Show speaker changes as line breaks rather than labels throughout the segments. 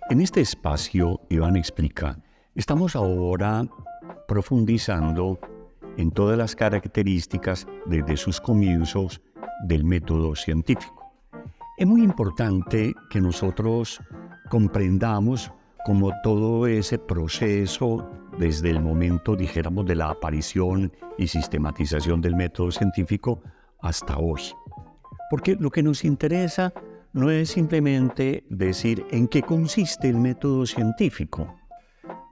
En este espacio, Iván explica, estamos ahora profundizando en todas las características desde sus comienzos del método científico. Es muy importante que nosotros comprendamos cómo todo ese proceso, desde el momento, dijéramos, de la aparición y sistematización del método científico hasta hoy. Porque lo que nos interesa no es simplemente decir en qué consiste el método científico,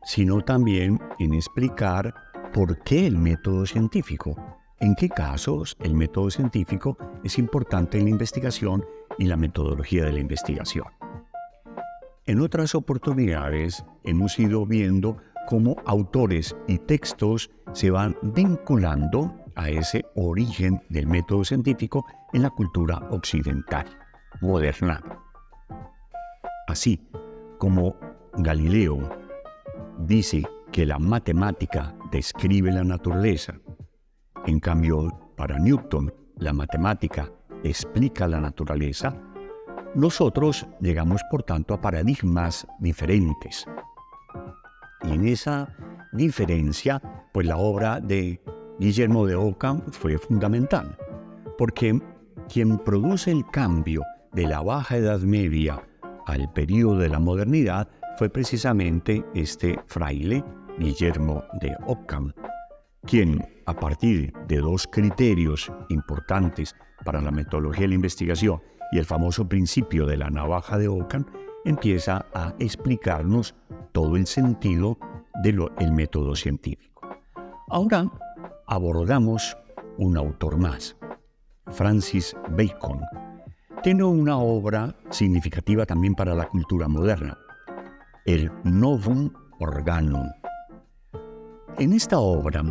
sino también en explicar por qué el método científico, en qué casos el método científico es importante en la investigación y la metodología de la investigación. En otras oportunidades hemos ido viendo cómo autores y textos se van vinculando a ese origen del método científico en la cultura occidental, moderna. Así como Galileo dice que la matemática describe la naturaleza, en cambio para Newton la matemática explica la naturaleza, nosotros llegamos por tanto a paradigmas diferentes. Y en esa diferencia, pues la obra de Guillermo de Ockham fue fundamental, porque quien produce el cambio de la Baja Edad Media al período de la modernidad fue precisamente este fraile, Guillermo de Ockham, quien, a partir de dos criterios importantes para la metodología de la investigación y el famoso principio de la navaja de Ockham, empieza a explicarnos todo el sentido del método científico. Ahora abordamos un autor más, Francis Bacon. Tiene una obra significativa también para la cultura moderna, el Novum Organum. En esta obra,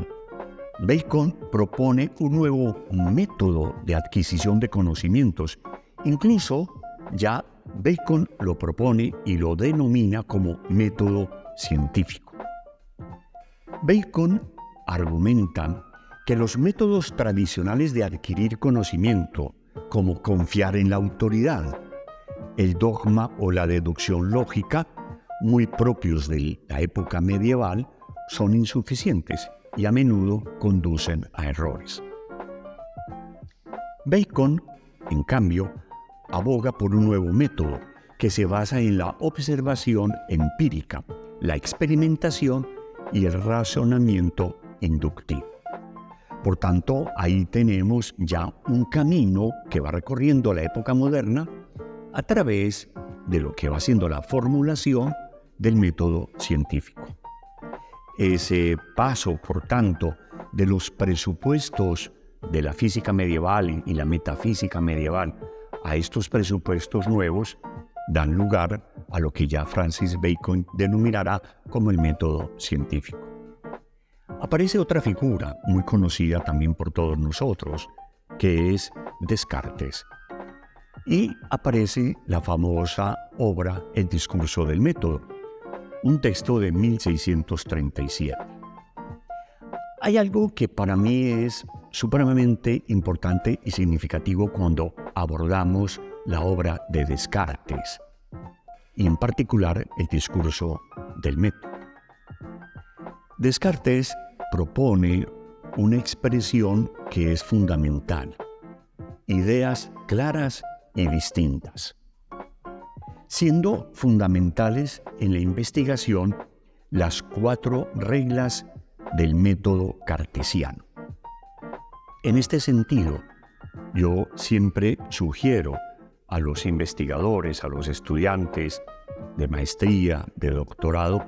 Bacon propone un nuevo método de adquisición de conocimientos. Incluso ya Bacon lo propone y lo denomina como método científico. Bacon argumenta que los métodos tradicionales de adquirir conocimiento, como confiar en la autoridad, el dogma o la deducción lógica, muy propios de la época medieval, son insuficientes y a menudo conducen a errores. Bacon, en cambio, aboga por un nuevo método que se basa en la observación empírica, la experimentación y el razonamiento inductivo. Por tanto, ahí tenemos ya un camino que va recorriendo la época moderna a través de lo que va siendo la formulación del método científico. Ese paso, por tanto, de los presupuestos de la física medieval y la metafísica medieval a estos presupuestos nuevos dan lugar a lo que ya Francis Bacon denominará como el método científico. Aparece otra figura muy conocida también por todos nosotros, que es Descartes. Y aparece la famosa obra El discurso del método, un texto de 1637. Hay algo que para mí es supremamente importante y significativo cuando abordamos la obra de Descartes, y en particular el discurso del método. Descartes propone una expresión que es fundamental: ideas claras y distintas, siendo fundamentales en la investigación las 4 reglas del método cartesiano. En este sentido, yo siempre sugiero a los investigadores, a los estudiantes de maestría, de doctorado,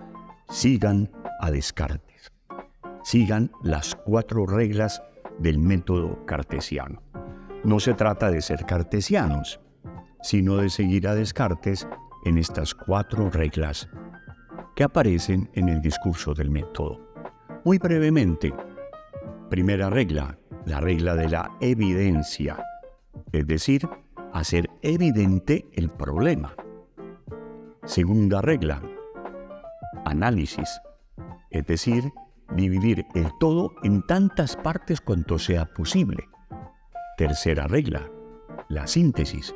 sigan a Descartes, sigan las 4 reglas del método cartesiano. No se trata de ser cartesianos, sino de seguir a Descartes en estas 4 reglas que aparecen en el discurso del método. Muy brevemente, primera regla, la regla de la evidencia, es decir, hacer evidente el problema. Segunda regla, análisis, es decir, dividir el todo en tantas partes cuanto sea posible. Tercera regla, la síntesis,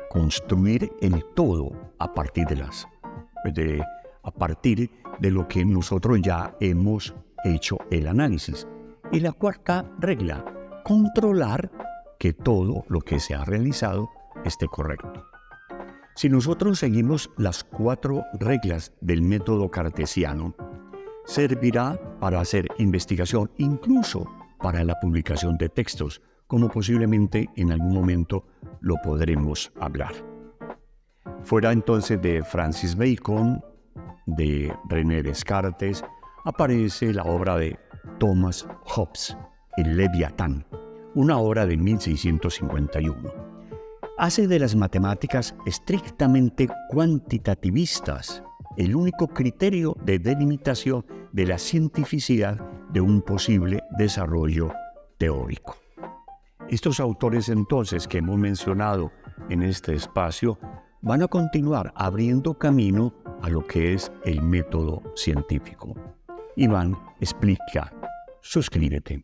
construir el todo a partir de las a partir de lo que nosotros ya hemos hecho el análisis. Y la cuarta regla, controlar que todo lo que se ha realizado esté correcto. Si nosotros seguimos las 4 reglas del método cartesiano, servirá para hacer investigación, incluso para la publicación de textos, como posiblemente en algún momento lo podremos hablar. Fuera entonces de Francis Bacon, de René Descartes, aparece la obra de Thomas Hobbes, El Leviatán, una obra de 1651. Hace de las matemáticas estrictamente cuantitativistas el único criterio de delimitación de la cientificidad de un posible desarrollo teórico. Estos autores entonces que hemos mencionado en este espacio van a continuar abriendo camino a lo que es el método científico. Iván explica. Suscríbete.